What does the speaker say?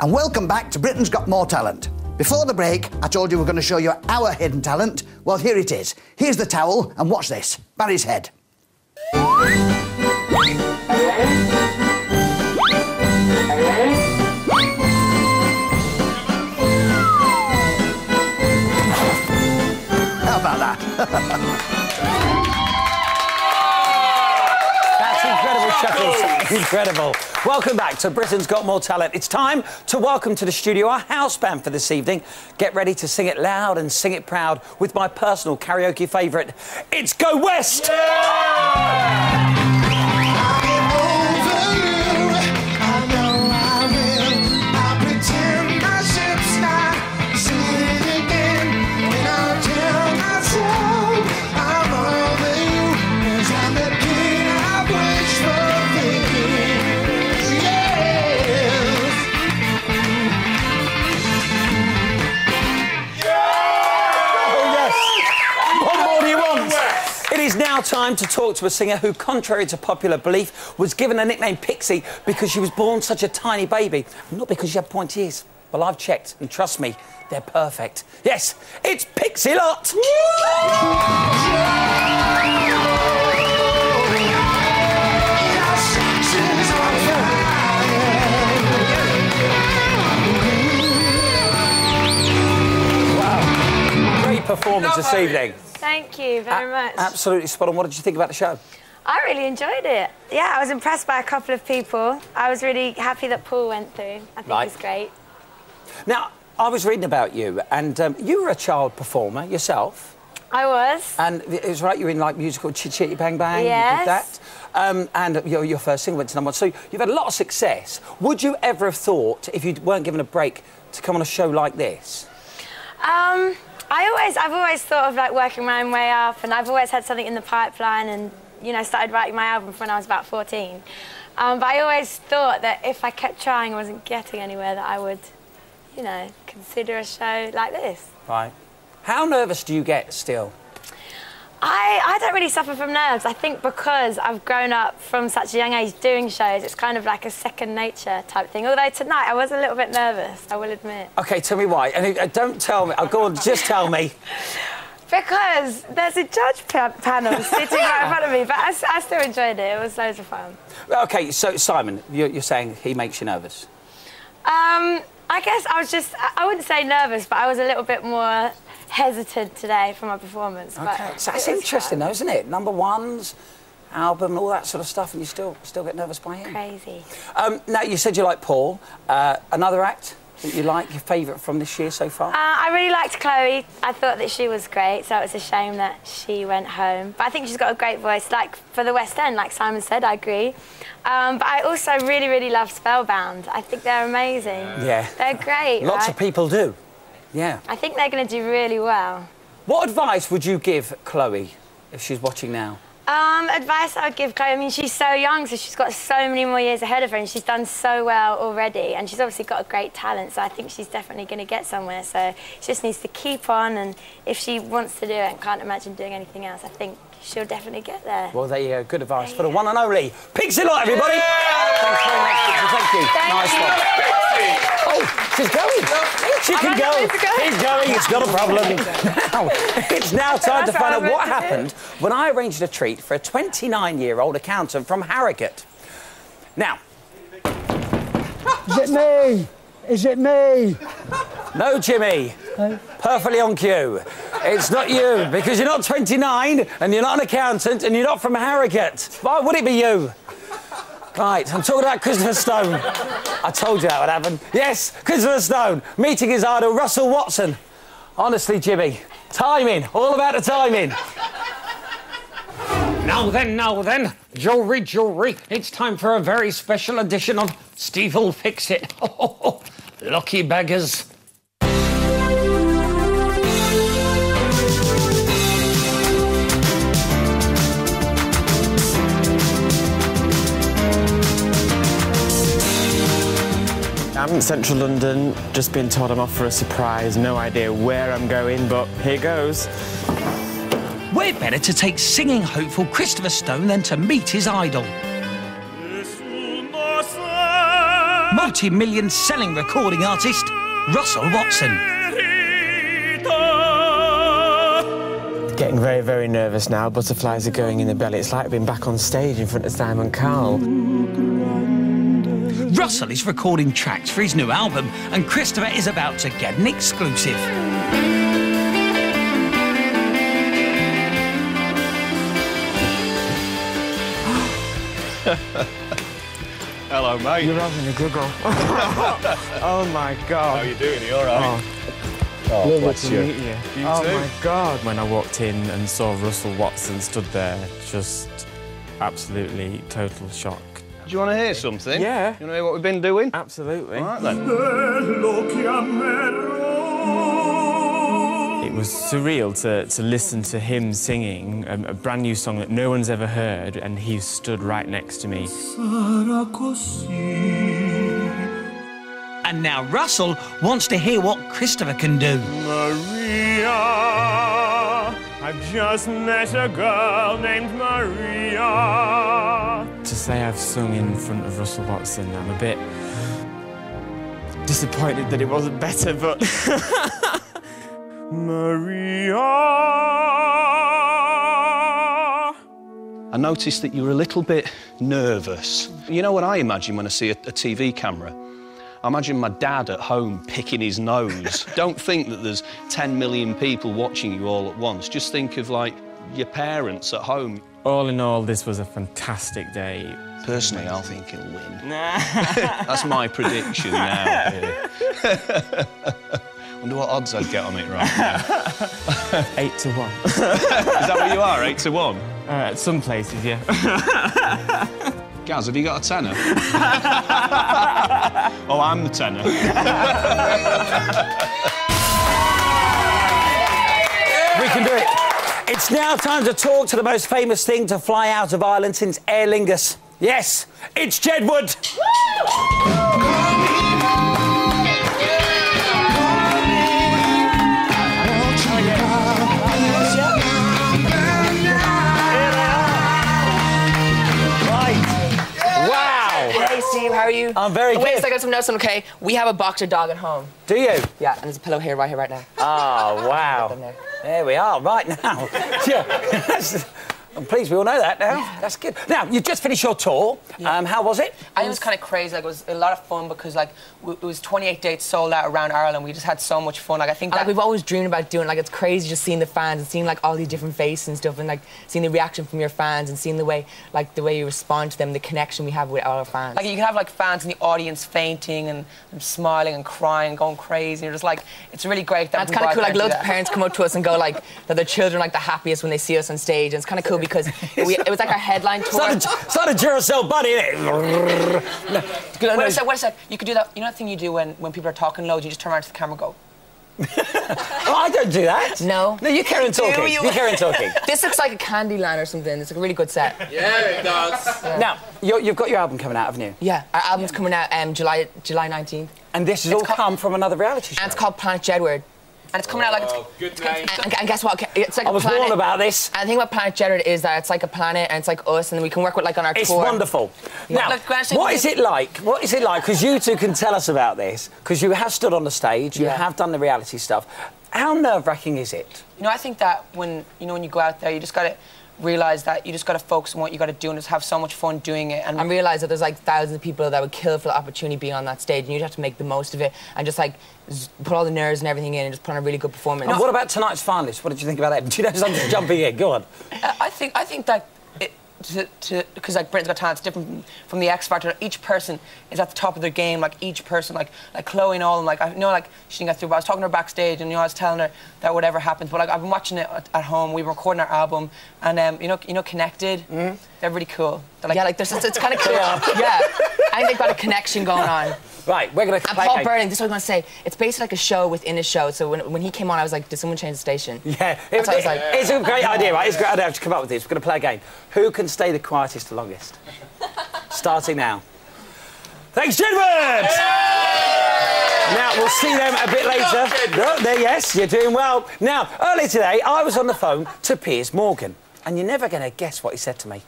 and welcome back to Britain's Got More Talent. Before the break, I told you we're going to show you our hidden talent. Well, here it is. Here's the towel, and watch this. Barry's head. How about that? That's incredible, Chuckles. Incredible. Welcome back to Britain's Got More Talent. It's time to welcome to the studio our house band for this evening. Get ready to sing it loud and sing it proud with my personal karaoke favourite. It's Go West! Yeah! It is now time to talk to a singer who, contrary to popular belief, was given a nickname Pixie because she was born such a tiny baby, not because she had pointy ears. Well, I've checked, and trust me, they're perfect. Yes, it's Pixie Lott! Wow, great performance this evening. Thank you very much. Absolutely spot on. What did you think about the show? I really enjoyed it. Yeah, I was impressed by a couple of people. I was really happy that Paul went through. I think it was great. Now, I was reading about you, and you were a child performer yourself. I was. And it was right, you were in, like, musical Chitty Bang Bang. Yes. You did that. And your first single went to #1. So you've had a lot of success. Would you ever have thought, if you weren't given a break, to come on a show like this? I've always thought of like working my own way up, and I've always had something in the pipeline, and you know, started writing my album when I was about 14. But I always thought that if I kept trying and wasn't getting anywhere, that I would, you know, consider a show like this. Right. How nervous do you get still? I don't really suffer from nerves. I think because I've grown up from such a young age doing shows, it's kind of like a second nature type thing. Although tonight I was a little bit nervous, I will admit. OK, tell me why. And don't tell me. Oh, go on, just tell me. Because there's a judge panel sitting right in front of me, but I still enjoyed it. It was loads of fun. OK, so Simon, you're saying he makes you nervous? I guess I wouldn't say nervous, but I was a little bit more hesitant today for my performance. OK, so that's interesting though, isn't it? #1s, album, and all that sort of stuff, and you still get nervous by him. Crazy. Now, you said you like Paul. Another act that you like, your favourite from this year so far? I really liked Chloe. I thought that she was great, so it was a shame that she went home. But I think she's got a great voice, like for the West End, like Simon said, I agree. But I also really, really love Spellbound. I think they're amazing. Yeah. They're great, Lots of people do. Yeah. I think they're going to do really well. What advice would you give Chloe if she's watching now? Advice I would give Chloe, I mean, she's so young, so she's got so many more years ahead of her, and she's done so well already, and she's obviously got a great talent, so I think she's definitely going to get somewhere, so she just needs to keep on, and if she wants to do it and can't imagine doing anything else, I think she'll definitely get there. Well, there you go. Good advice for the one and only Pixie Lott, everybody! Yeah! Thanks very much, Pixie. Thank you. Nice one. Oh, she's going. She can go. He's going. It's not a problem. Now, it's now time to find out what happened when I arranged a treat for a 29-year-old accountant from Harrogate. Now... Is it me? Is it me? No, Jimmy. No. Perfectly on cue. It's not you, because you're not 29, and you're not an accountant, and you're not from Harrogate. Why would it be you? Right, I'm talking about Christopher Stone. I told you that would happen. Yes, Christopher Stone, meeting his idol, Russell Watson. Honestly, Jimmy, timing, all about the timing. Now then, jewellery, it's time for a very special edition of Steve will Fix It. Lucky beggars. I'm in central London, just been told I'm off for a surprise, no idea where I'm going, but here goes. Where better to take singing hopeful Christopher Stone than to meet his idol? multi-million selling recording artist, Russell Watson. Getting very, very nervous now. Butterflies are going in the belly. It's like being back on stage in front of Simon Cowell. Russell is recording tracks for his new album, and Christopher is about to get an exclusive. Hello, mate. You're having a giggle. Oh, my God. How are you doing? Are you all right? Oh, bless you. Meet you. Oh, too. my God. When I walked in and saw Russell Watson stood there, just absolutely total shock. Do you want to hear something? Yeah. You want to hear what we've been doing? Absolutely. All right, then. It was surreal to listen to him singing a brand new song that no one's ever heard, and he stood right next to me. And now Russell wants to hear what Christopher can do. Maria, I've just met a girl named Maria. To say I've sung in front of Russell Watson, I'm a bit disappointed that it wasn't better, but... Maria. I noticed that you were a little bit nervous. You know what I imagine when I see a TV camera? I imagine my dad at home picking his nose. Don't think that there's 10 million people watching you all at once. Just think of, like, your parents at home. All in all, this was a fantastic day. Personally, I think he'll win. That's my prediction now. Wonder what odds I'd get on it right now. 8 to 1. Is that what you are, 8 to 1? At some places, yeah. Gaz, have you got a tenner? Oh, I'm the tenner. We can do it. It's now time to talk to the most famous thing to fly out of Ireland since Aer Lingus. Yes, it's Jedward. How are you? I'm very good. Wait a second, some notes. Okay, we have a boxer dog at home. Do you? Yeah, and there's a pillow here, right now. Oh, wow. There we are, right now. Yeah, I'm pleased we all know that now. Yeah. That's good. Now, you just finished your tour. Yeah. How was it? I think it was kind of crazy. Like, it was a lot of fun because, like, it was 28 dates sold out around Ireland. We just had so much fun. Like, I think that... Like, we've always dreamed about doing, like, it's crazy just seeing the fans and seeing, like, all these different faces and stuff and, like, seeing the reaction from your fans and seeing the way, like, the way you respond to them, the connection we have with all our fans. Like, you can have, like, fans in the audience fainting and smiling and crying and going crazy. You're just, like, it's really great that... And it's kind of cool, like, loads of parents come up to us and go, like, that their children are, like, the happiest when they see us on stage. And it's kind of cool because it was like our headline tour. It's not a Duracell bunny, is it? Wait a sec. You could do that. You know that thing you do when people are talking loads, you just turn around to the camera and go. Oh, I don't do that. No. No, you carry on talking. You carry on talking. This looks like a Candyland or something. It's a really good set. Yeah, it does. Yeah. Now, you've got your album coming out, haven't you? Yeah, our album's coming out July 19th. And this has all come from another reality show. And it's called Planet Jedward. And it's coming out like it's... Good name. And guess what? It's like I was warned about this. And the thing about Planet Jedward is that it's like a planet and it's like us and we can work with like on our tour. It's wonderful. Yeah. Now, what is it like? What is it like? Because you two can tell us about this. Because you have stood on the stage, you have done the reality stuff. How nerve-wracking is it? You know, I think that when you go out there, you just got to realise that you just got to focus on what you got to do and just have so much fun doing it and realise that there's like thousands of people that would kill for the opportunity being on that stage and you just have to make the most of it and just like put all the nerves and everything in and just put on a really good performance. And what about tonight's finalists? What did you think about that? Do you know, I'm just jumping in. Go on. I think that because like Britain's Got Talent, it's different from the X Factor. Each person is at the top of their game. Like each person, like Chloe and all, and like I know like she didn't get through, but I was talking to her backstage, and I was telling her that whatever happens. But like I've been watching it at home. We were recording our album, and you know, Connected. Mm-hmm. They're really cool. They're like, yeah, like it's kind of cool. Yeah, I think they've got a connection going on. Right, we're going to play. And Paul Burning, this is what I was going to say. It's basically like a show within a show. So when he came on, I was like, did someone change the station? Yeah, it's a great idea, right? It's a great idea to come up with this. We're going to play a game. Who can stay the quietest the longest? Starting now. Thanks, Jedward! Now, we'll see them a bit later. Oh, there, yes, you're doing well. Now, earlier today, I was on the phone to Piers Morgan. And you're never going to guess what he said to me.